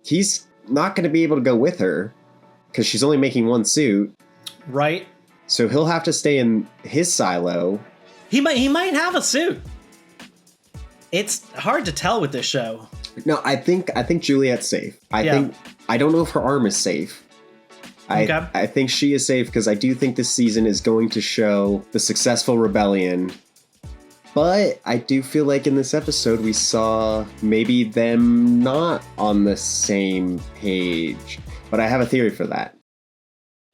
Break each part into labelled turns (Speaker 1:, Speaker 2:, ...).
Speaker 1: he's not going to be able to go with her because she's only making one suit.
Speaker 2: Right.
Speaker 1: So he'll have to stay in his silo.
Speaker 2: He might have a suit. It's hard to tell with this show.
Speaker 1: No, I think Juliette's safe. I don't know if her arm is safe. I think she is safe because I do think this season is going to show the successful rebellion. But I do feel like in this episode we saw maybe them not on the same page. But I have a theory for that.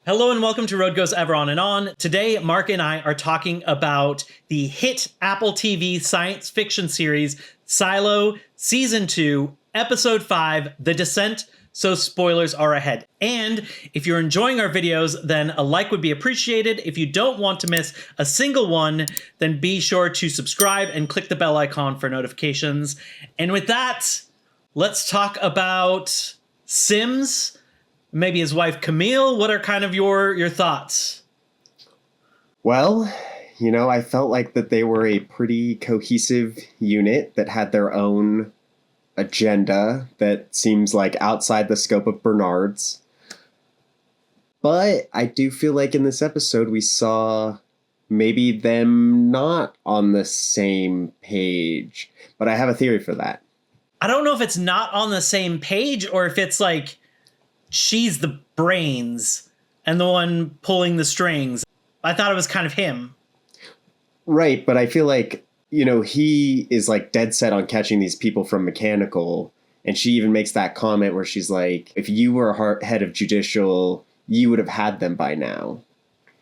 Speaker 2: Hello and welcome to Road Goes Ever On and On. Today, Mark and I are talking about the hit Apple TV science fiction series Silo Season 2, Episode 5, The Descent. So spoilers are ahead. And if you're enjoying our videos, then a like would be appreciated. If you don't want to miss a single one, then be sure to subscribe and click the bell icon for notifications. And with that, let's talk about Sims, maybe his wife Camille. What are kind of your thoughts?
Speaker 1: Well, I felt like that they were a pretty cohesive unit that had their own agenda that seems like outside the scope of Bernard's. But I do feel like in this episode we saw maybe them not on the same page. But I have a theory for that.
Speaker 2: I don't know if it's not on the same page or if it's like she's the brains and the one pulling the strings. I thought it was kind of him.
Speaker 1: Right, but I feel like he is like dead set on catching these people from mechanical. And she even makes that comment where she's like, if you were head of judicial, you would have had them by now.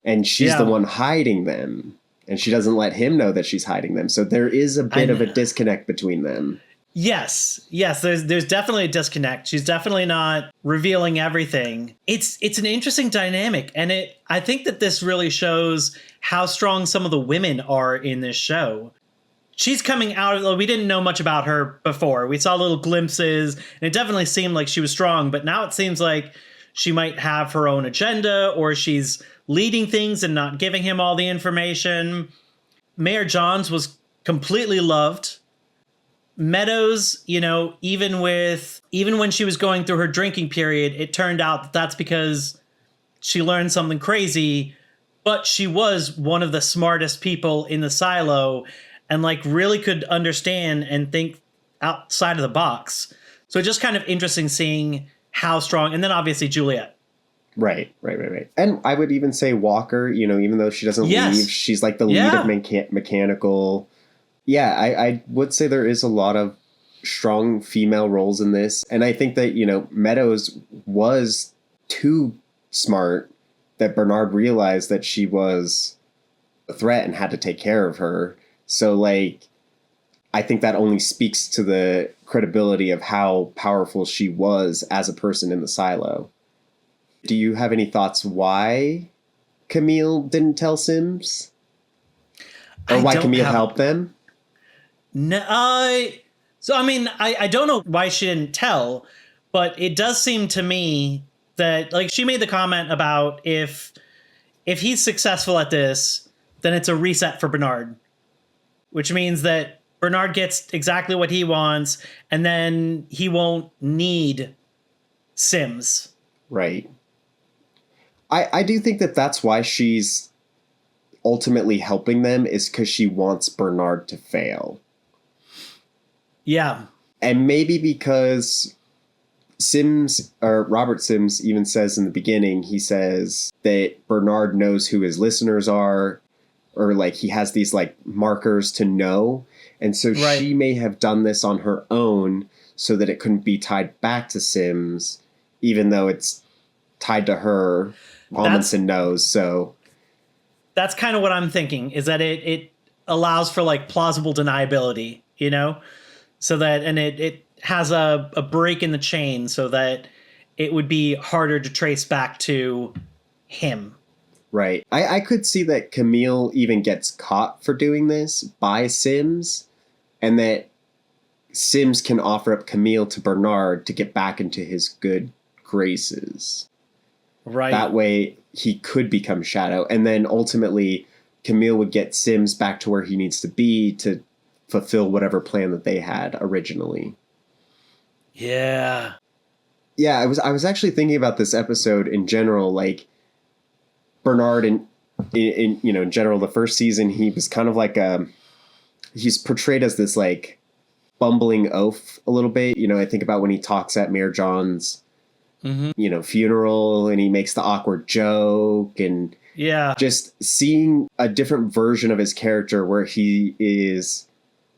Speaker 1: And she's the one hiding them. And she doesn't let him know that she's hiding them. So there is a bit of a disconnect between them.
Speaker 2: Yes, there's definitely a disconnect. She's definitely not revealing everything. It's an interesting dynamic. And I think that this really shows how strong some of the women are in this show. She's coming out, we didn't know much about her before. We saw little glimpses, and it definitely seemed like she was strong, but now it seems like she might have her own agenda, or she's leading things and not giving him all the information. Mayor Johns was completely loved. Meadows, even when she was going through her drinking period, it turned out that that's because she learned something crazy, but she was one of the smartest people in the silo, and really could understand and think outside of the box. So it's just kind of interesting seeing how strong, and then obviously Juliette.
Speaker 1: Right. And I would even say Walker, even though she doesn't leave, she's like the lead of mechanical. Yeah, I would say there is a lot of strong female roles in this. And I think that, Meadows was too smart, that Bernard realized that she was a threat and had to take care of her. So, I think that only speaks to the credibility of how powerful she was as a person in the silo. Do you have any thoughts why Camille didn't tell Sims? Or why Camille helped them?
Speaker 2: No, I don't know why she didn't tell, but it does seem to me that, she made the comment about if he's successful at this, then it's a reset for Bernard. Which means that Bernard gets exactly what he wants, and then he won't need Sims.
Speaker 1: Right. I do think that that's why she's ultimately helping them, is because she wants Bernard to fail.
Speaker 2: Yeah.
Speaker 1: And maybe because Robert Sims even says in the beginning, he says that Bernard knows who his listeners are, or he has these markers to know. And so she may have done this on her own so that it couldn't be tied back to Sims, even though it's tied to her. Amundsen knows. So
Speaker 2: that's kind of what I'm thinking, is that it allows for plausible deniability, so that, and it has a break in the chain so that it would be harder to trace back to him.
Speaker 1: Right. I could see that Camille even gets caught for doing this by Sims, and that Sims can offer up Camille to Bernard to get back into his good graces.
Speaker 2: Right.
Speaker 1: That way he could become Shadow, and then ultimately Camille would get Sims back to where he needs to be to fulfill whatever plan that they had originally.
Speaker 2: Yeah.
Speaker 1: Yeah, I was actually thinking about this episode in general, like Bernard in you know, in general, the first season, he was kind of like he's portrayed as this like bumbling oaf a little bit. You know, I think about when he talks at Mayor John's, you know, funeral, and he makes the awkward joke, and just seeing a different version of his character where he is,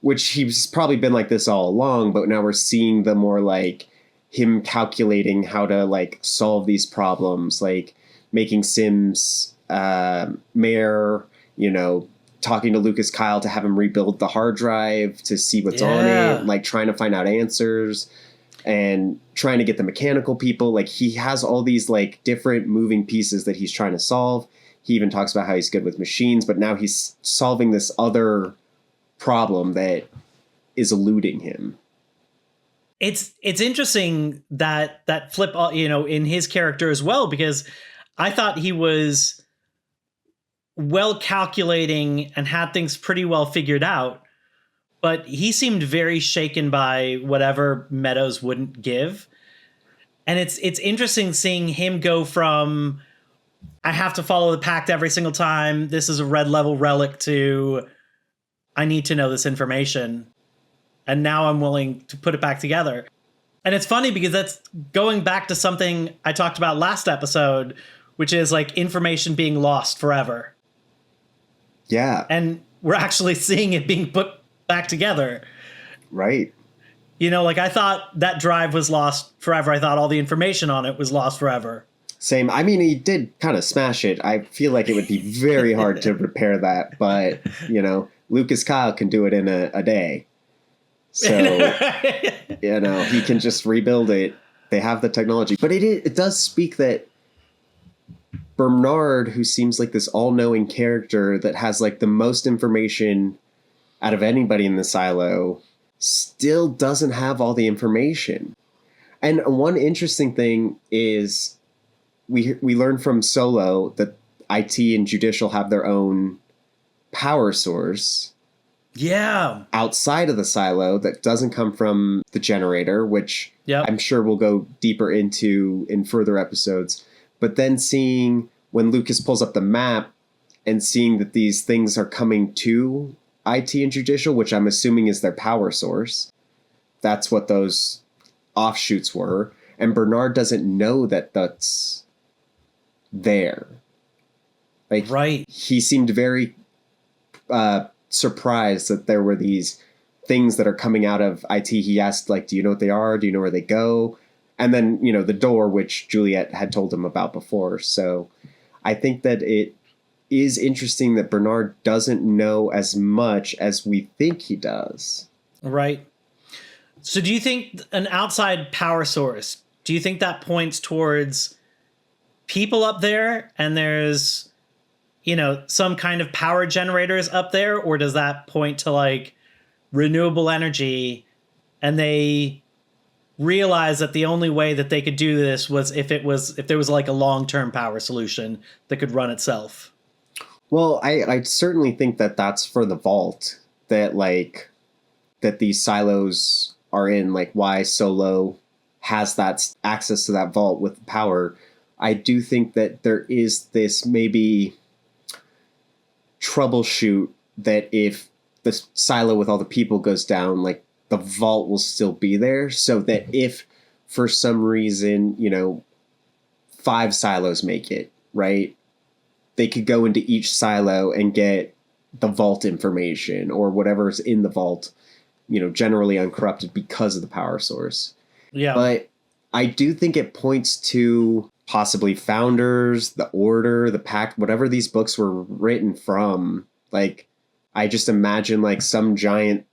Speaker 1: which he's probably been like this all along, but now we're seeing the more like him calculating how to like solve these problems, like making Sims mayor, you know, talking to Lucas Kyle to have him rebuild the hard drive to see what's on it, like trying to find out answers and trying to get the mechanical people. Like he has all these like different moving pieces that he's trying to solve. He even talks about how he's good with machines, but now he's solving this other problem that is eluding him.
Speaker 2: It's interesting that flip, you know, in his character as well, because I thought he was well calculating and had things pretty well figured out, but he seemed very shaken by whatever Meadows wouldn't give. And it's interesting seeing him go from, I have to follow the pact every single time, this is a red level relic, to I need to know this information, and now I'm willing to put it back together. And it's funny because that's going back to something I talked about last episode, which is like information being lost forever.
Speaker 1: Yeah.
Speaker 2: And we're actually seeing it being put back together.
Speaker 1: Right.
Speaker 2: You know, like I thought that drive was lost forever. I thought all the information on it was lost forever.
Speaker 1: Same. I mean, he did kind of smash it. I feel like it would be very hard to repair that. But, you know, Lucas Kyle can do it in a day. So, you know, he can just rebuild it. They have the technology. But it does speak that Bernard, who seems like this all-knowing character that has like the most information out of anybody in the silo, still doesn't have all the information. And one interesting thing is we learned from Solo that IT and Judicial have their own power source.
Speaker 2: Yeah.
Speaker 1: Outside of the silo that doesn't come from the generator, which I'm sure we'll go deeper into in further episodes. But then seeing when Lucas pulls up the map and seeing that these things are coming to IT and Judicial, which I'm assuming is their power source. That's what those offshoots were. And Bernard doesn't know that that's there. Like,
Speaker 2: right.
Speaker 1: He seemed very surprised that there were these things that are coming out of IT. He asked, like, do you know what they are? Do you know where they go? And then, you know, the door, which Juliette had told him about before. So I think that it is interesting that Bernard doesn't know as much as we think he does.
Speaker 2: Right. So do you think an outside power source, do you think that points towards people up there and there's, you know, some kind of power generators up there? Or does that point to like renewable energy and they realize that the only way that they could do this was if there was like a long-term power solution that could run itself?
Speaker 1: Well, I certainly think that that's for the vault, that like that these silos are in, like why Solo has that access to that vault with power. I do think that there is this maybe troubleshoot that if the silo with all the people goes down, like the vault will still be there, so that if for some reason, you know, 5 silos make it, right, they could go into each silo and get the vault information or whatever's in the vault, you know, generally uncorrupted because of the power source.
Speaker 2: Yeah.
Speaker 1: But I do think it points to possibly Founders, the Order, the Pact, whatever these books were written from. Like, I just imagine like some giant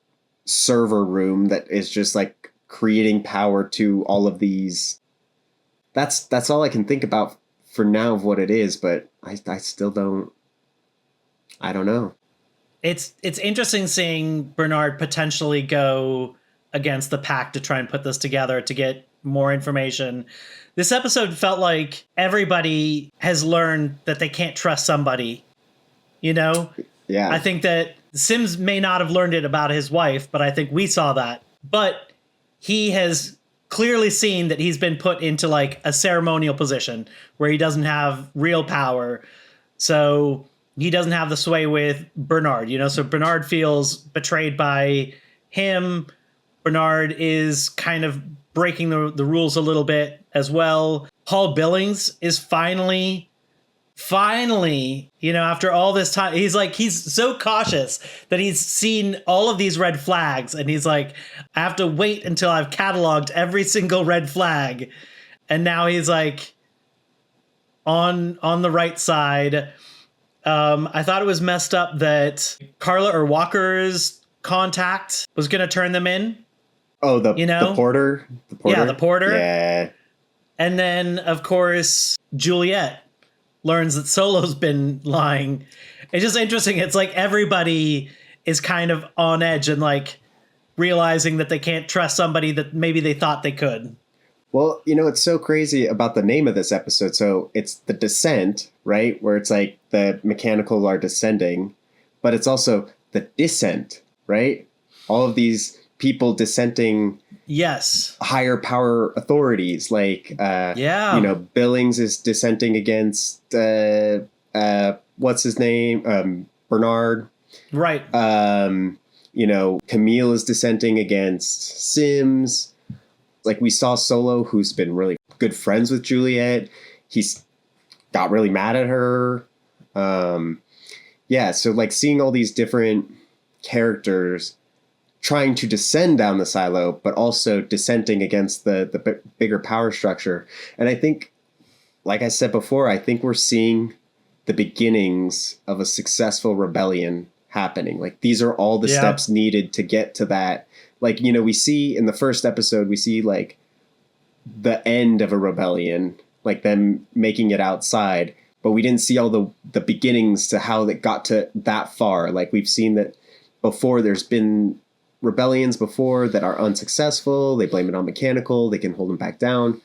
Speaker 1: server room that is just like creating power to all of these. That's all I can think about for now of what it is, but I still don't know.
Speaker 2: It's interesting seeing Bernard potentially go against the pack to try and put this together to get more information. This episode felt like everybody has learned that they can't trust somebody, you know?
Speaker 1: Yeah.
Speaker 2: I think that Sims may not have learned it about his wife, but I think we saw that. But he has clearly seen that he's been put into like a ceremonial position where he doesn't have real power. So he doesn't have the sway with Bernard, you know? So Bernard feels betrayed by him. Bernard is kind of breaking the rules a little bit as well. Paul Billings is finally, you know, after all this time, he's so cautious that he's seen all of these red flags. And he's like, I have to wait until I've cataloged every single red flag. And now he's like on the right side. I thought it was messed up that Carla or Walker's contact was going to turn them in.
Speaker 1: Oh, the porter? The porter?
Speaker 2: Yeah, the porter.
Speaker 1: Yeah.
Speaker 2: And then, of course, Juliette learns that Solo's been lying. It's just interesting. It's like everybody is kind of on edge and like realizing that they can't trust somebody that maybe they thought they could.
Speaker 1: Well, you know, it's so crazy about the name of this episode. So it's The Descent, right? Where it's like the mechanical are descending, but it's also the dissent, right? All of these people dissenting.
Speaker 2: Yes.
Speaker 1: Higher power authorities, like, you know, Billings is dissenting against, what's his name? Bernard.
Speaker 2: Right.
Speaker 1: You know, Camille is dissenting against Sims. Like, we saw Solo, who's been really good friends with Juliette. He's got really mad at her. Yeah, so, like, seeing all these different characters trying to descend down the silo, but also dissenting against the bigger power structure. And I think, like I said before, I think we're seeing the beginnings of a successful rebellion happening. Like, these are all the steps needed to get to that. Like, you know, we see in the first episode, we see like the end of a rebellion, like them making it outside, but we didn't see all the beginnings to how it got to that far. Like, we've seen that before. There's been rebellions before that are unsuccessful. They blame it on mechanical. They can hold them back down.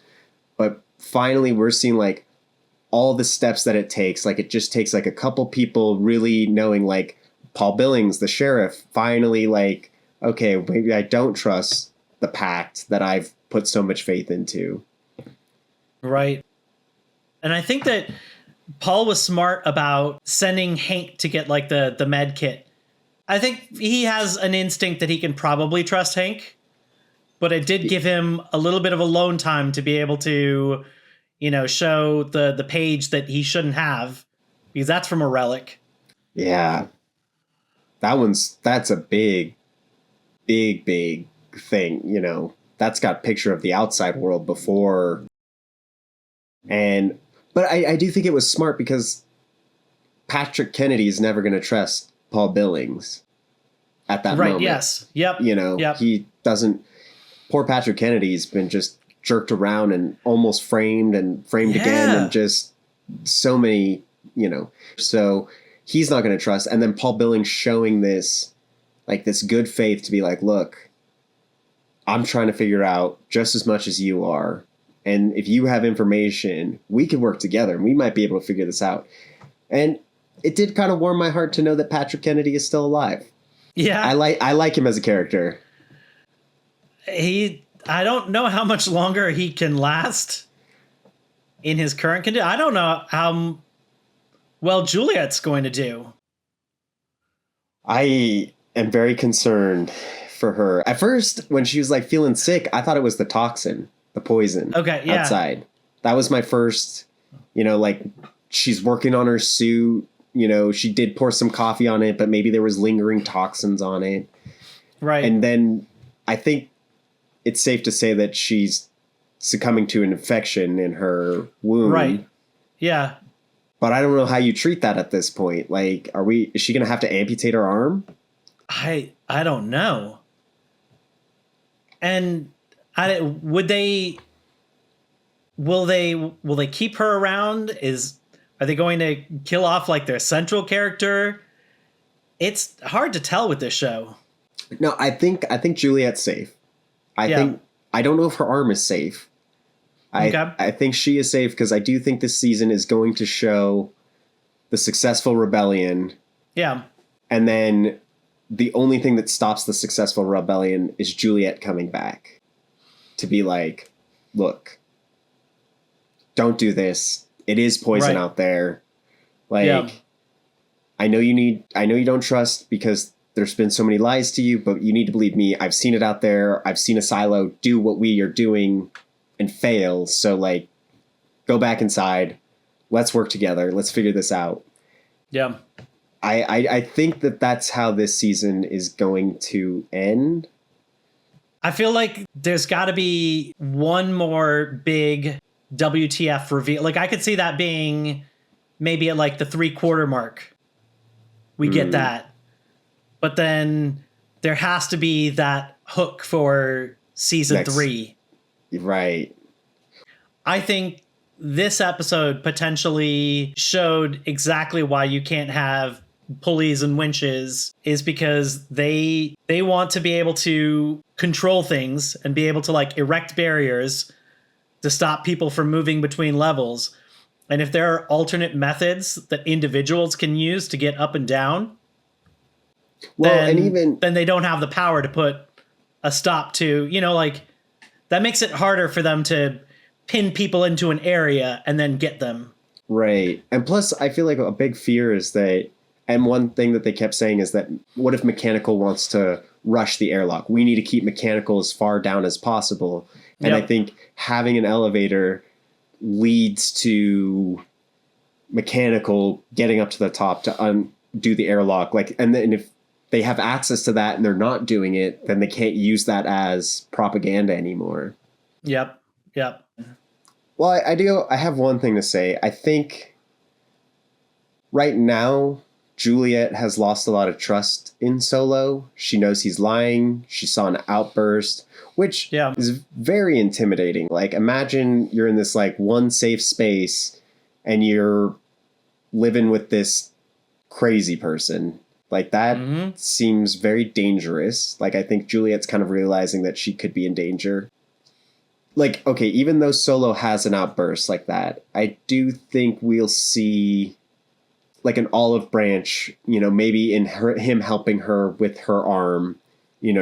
Speaker 1: But finally, we're seeing like all the steps that it takes. Like, it just takes like a couple people really knowing, like Paul Billings, the sheriff, finally like, okay, maybe I don't trust the pact that I've put so much faith into.
Speaker 2: Right. And I think that Paul was smart about sending Hank to get like the med kit. I think he has an instinct that he can probably trust Hank, but it did give him a little bit of alone time to be able to, you know, show the page that he shouldn't have, because that's from a relic.
Speaker 1: Yeah. That's a big thing, you know. That's got a picture of the outside world before. But I do think it was smart because Patrick Kennedy is never going to trust Paul Billings at that moment. Right,
Speaker 2: yes. Yep.
Speaker 1: You know, he doesn't. Poor Patrick Kennedy's been just jerked around and almost framed again, and just so many, you know. So he's not going to trust. And then Paul Billings showing this, like, this good faith to be like, look, I'm trying to figure out just as much as you are. And if you have information, we can work together and we might be able to figure this out. And it did kind of warm my heart to know that Patrick Kennedy is still alive.
Speaker 2: Yeah.
Speaker 1: I like him as a character.
Speaker 2: I don't know how much longer he can last in his current condition. I don't know how well Juliette's going to do.
Speaker 1: I am very concerned for her. At first, when she was like feeling sick, I thought it was the toxin, the poison outside. That was my first, you know, like, she's working on her suit. You know, she did pour some coffee on it, but maybe there was lingering toxins on it.
Speaker 2: Right.
Speaker 1: And then I think it's safe to say that she's succumbing to an infection in her wound.
Speaker 2: Right. Yeah.
Speaker 1: But I don't know how you treat that at this point. Like, is she going to have to amputate her arm?
Speaker 2: I don't know. And will they keep her around? Are they going to kill off like their central character? It's hard to tell with this show.
Speaker 1: No, I think Juliette's safe. I don't know if her arm is safe. I think she is safe because I do think this season is going to show the successful rebellion.
Speaker 2: Yeah.
Speaker 1: And then the only thing that stops the successful rebellion is Juliette coming back. to be like, look, don't do this. It is poison out there. Like, I know you don't trust because there's been so many lies to you, but you need to believe me. I've seen it out there. I've seen a silo do what we are doing and fail. So like, go back inside. Let's work together. Let's figure this out.
Speaker 2: Yeah.
Speaker 1: I think that's how this season is going to end.
Speaker 2: I feel like there's got to be one more big WTF reveal. Like I could see that being maybe at like the 3/4 mark. We get that. But then there has to be that hook for season 3.
Speaker 1: Right.
Speaker 2: I think this episode potentially showed exactly why you can't have pulleys and winches, is because they want to be able to control things and be able to like erect barriers to stop people from moving between levels. And if there are alternate methods that individuals can use to get up and down, then they don't have the power to put a stop to, like that makes it harder for them to pin people into an area and then get them.
Speaker 1: Right. And plus, I feel like a big fear is that, and one thing that they kept saying is that what if Mechanical wants to rush the airlock? We need to keep Mechanical as far down as possible. And I think having an elevator leads to Mechanical getting up to the top to undo the airlock. Like, and then if they have access to that and they're not doing it, then they can't use that as propaganda anymore.
Speaker 2: Yep.
Speaker 1: Well, I have one thing to say. I think right now, Juliette has lost a lot of trust in Solo. She knows he's lying. She saw an outburst, which is very intimidating. Like, imagine you're in this like one safe space and you're living with this crazy person. Like, that seems very dangerous. Like, I think Juliette's kind of realizing that she could be in danger. Like, okay, even though Solo has an outburst like that, I do think we'll see like an olive branch, maybe in him helping her with her arm,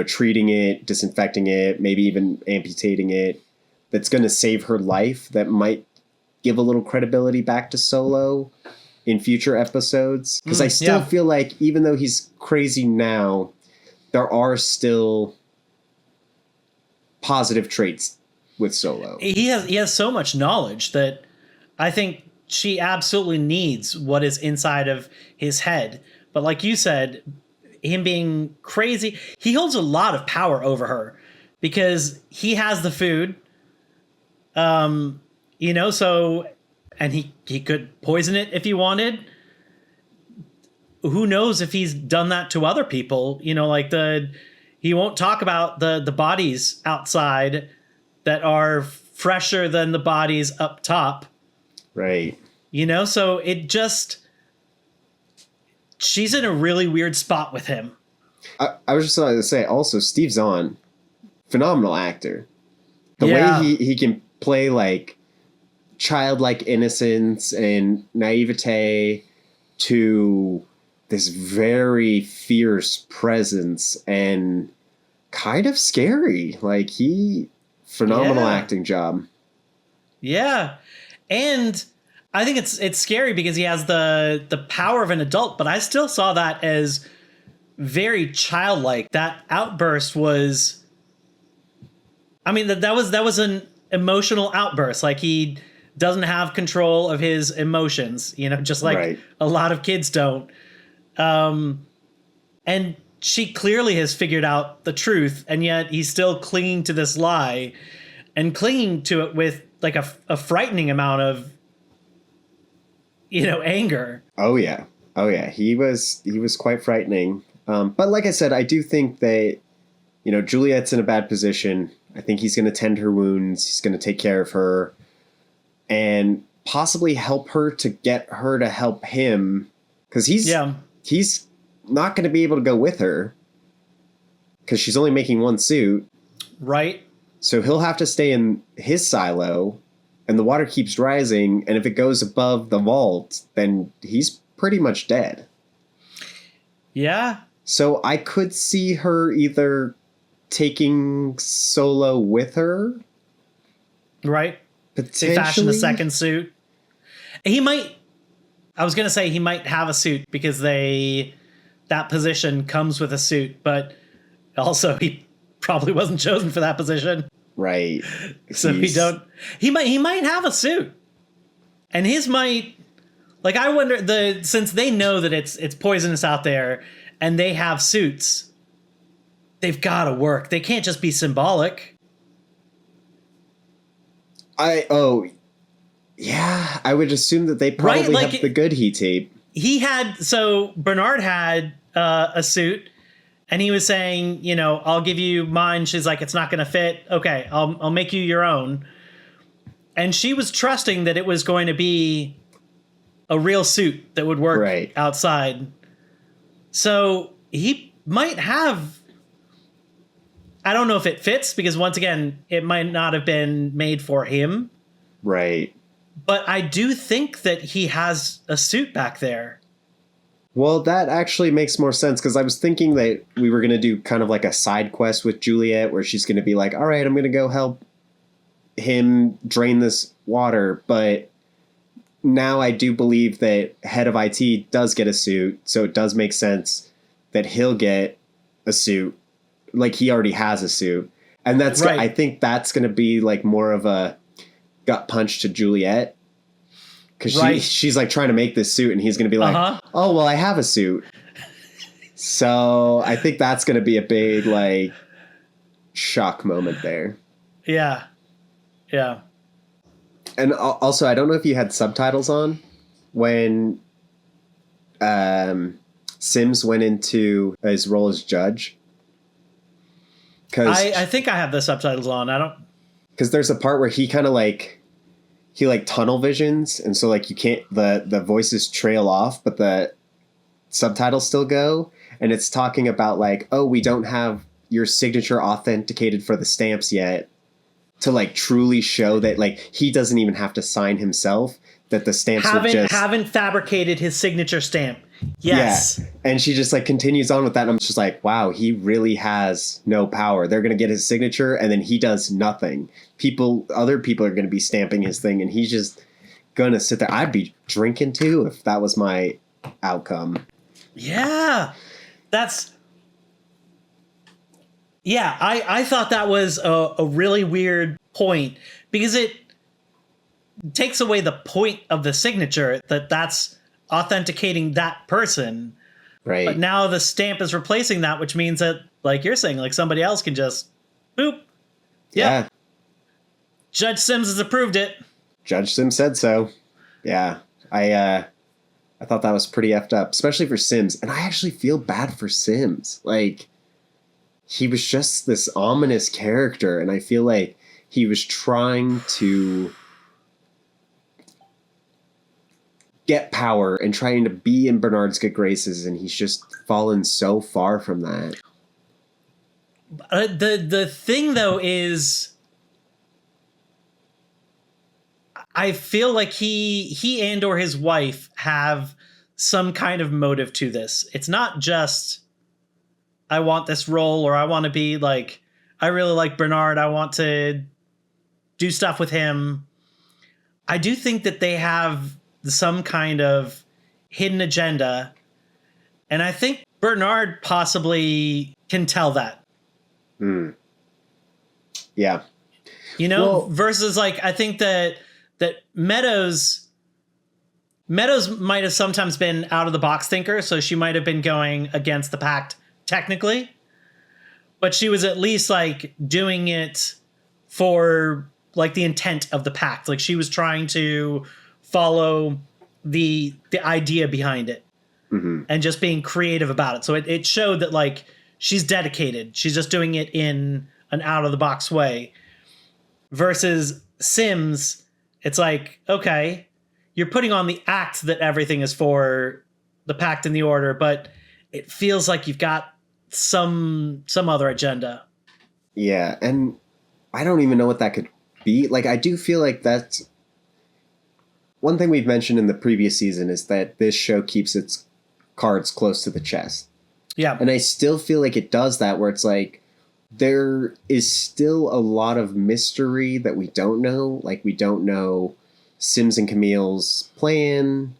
Speaker 1: treating it, disinfecting it, maybe even amputating it. That's going to save her life. That might give a little credibility back to Solo in future episodes. Because I still feel like even though he's crazy now, there are still positive traits with Solo.
Speaker 2: He has so much knowledge that I think she absolutely needs what is inside of his head. But like you said, him being crazy, he holds a lot of power over her because he has the food. So, and he could poison it if he wanted. Who knows if he's done that to other people? He won't talk about the bodies outside that are fresher than the bodies up top.
Speaker 1: Right.
Speaker 2: So it just, she's in a really weird spot with him.
Speaker 1: I was just going to say also, Steve Zahn, phenomenal actor. The way he can play like childlike innocence and naivete to this very fierce presence and kind of scary. Like phenomenal acting job. Yeah.
Speaker 2: And I think it's scary because he has the power of an adult, but I still saw that as very childlike. That outburst was, that was an emotional outburst. Like he doesn't have control of his emotions, just like a lot of kids don't. And she clearly has figured out the truth, and yet he's still clinging to this lie and clinging to it with like a frightening amount of, anger.
Speaker 1: Oh yeah. He was quite frightening. But like I said, I do think that, Juliette's in a bad position. I think he's going to tend her wounds. He's going to take care of her and possibly help her to get her to help him. Cause he's not going to be able to go with her because she's only making one suit.
Speaker 2: Right.
Speaker 1: So he'll have to stay in his silo. And the water keeps rising, and if it goes above the vault, then he's pretty much dead.
Speaker 2: Yeah.
Speaker 1: So I could see her either taking Solo with her.
Speaker 2: Right.
Speaker 1: Potentially.
Speaker 2: They fashion a second suit. He might have a suit because that position comes with a suit, but also he probably wasn't chosen for that position.
Speaker 1: Right.
Speaker 2: So he might have a suit. And his might, like, I wonder, since they know that it's poisonous out there and they have suits, they've got to work. They can't just be symbolic.
Speaker 1: Yeah, I would assume that they probably have the good heat tape.
Speaker 2: Bernard had a suit, and he was saying, I'll give you mine. She's like, it's not going to fit. Okay, I'll make you your own. And she was trusting that it was going to be a real suit that would work outside. So he might have, I don't know if it fits, because once again, it might not have been made for him.
Speaker 1: Right.
Speaker 2: But I do think that he has a suit back there.
Speaker 1: Well, that actually makes more sense, because I was thinking that we were going to do kind of like a side quest with Juliette where she's going to be like, all right, I'm going to go help him drain this water. But now I do believe that head of IT does get a suit. So it does make sense that he'll get a suit. Like, he already has a suit. And that's, I think that's going to be like more of a gut punch to Juliette. Because she's like trying to make this suit, and he's going to be like, oh, well, I have a suit. So I think that's going to be a big, like, shock moment there.
Speaker 2: Yeah. Yeah.
Speaker 1: And also, I don't know if you had subtitles on when Sims went into his role as judge.
Speaker 2: I think I have the subtitles on. I don't.
Speaker 1: Because there's a part where he kind of like, he like tunnel visions, and so like you can't, the voices trail off, but the subtitles still go, and it's talking about like, oh, we don't have your signature authenticated for the stamps yet, to like truly show that like he doesn't even have to sign himself, that the stamps
Speaker 2: haven't fabricated his signature stamp. Yes.
Speaker 1: Yeah. And she just like continues on with that, and I'm just like, wow, he really has no power. They're going to get his signature, and then he does nothing. Other people are going to be stamping his thing, and he's just going to sit there. I'd be drinking too if that was my outcome.
Speaker 2: Yeah. I thought that was a really weird point, because it takes away the point of the signature, that's authenticating that person.
Speaker 1: Right.
Speaker 2: But now the stamp is replacing that, which means that, like you're saying, like somebody else can just boop.
Speaker 1: Yeah.
Speaker 2: Judge Sims has approved it.
Speaker 1: Judge Sims said so. Yeah. I thought that was pretty effed up, especially for Sims. And I actually feel bad for Sims. Like, he was just this ominous character, and I feel like he was trying to get power and trying to be in Bernard's good graces, and he's just fallen so far from that.
Speaker 2: The thing, though, is I feel like he and or his wife have some kind of motive to this. It's not just, I want this role, or I want to be like, I really like Bernard, I want to do stuff with him. I do think that they have some kind of hidden agenda, and I think Bernard possibly can tell that.
Speaker 1: Yeah.
Speaker 2: Versus like, I think that Meadows might have sometimes been out of the box thinker, so she might have been going against the pact technically, but she was at least like doing it for like the intent of the pact. Like, she was trying to follow the idea behind it, and just being creative about it. So it showed that like she's dedicated. She's just doing it in an out of the box way. Versus Sims, it's like, okay, you're putting on the act that everything is for the pact and the order, but it feels like you've got some other agenda.
Speaker 1: Yeah, and I don't even know what that could be. Like, I do feel like that's one thing we've mentioned in the previous season, is that this show keeps its cards close to the chest.
Speaker 2: Yeah.
Speaker 1: And I still feel like it does that, where it's like, there is still a lot of mystery that we don't know. Like, we don't know Sims and Camille's plan.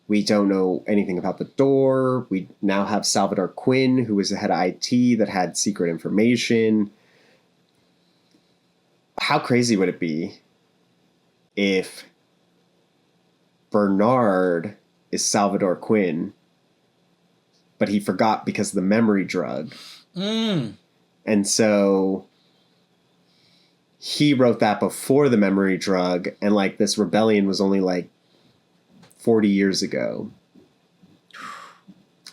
Speaker 1: We don't know anything about the door. We now have Salvador Quinn, who was the head of IT that had secret information. How crazy would it be if Bernard is Salvador Quinn, but he forgot because of the memory drug? And so he wrote that before the memory drug, and like this rebellion was only like 40 years ago.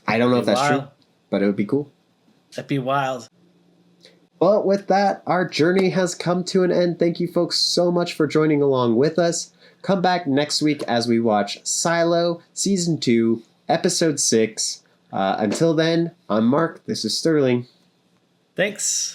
Speaker 1: I don't know if that's true, but it would be cool.
Speaker 2: That'd be wild.
Speaker 1: But with that, our journey has come to an end. Thank you folks so much for joining along with us. Come back next week as we watch Silo Season 2, Episode 6. Until then, I'm Mark. This is Sterling.
Speaker 2: Thanks.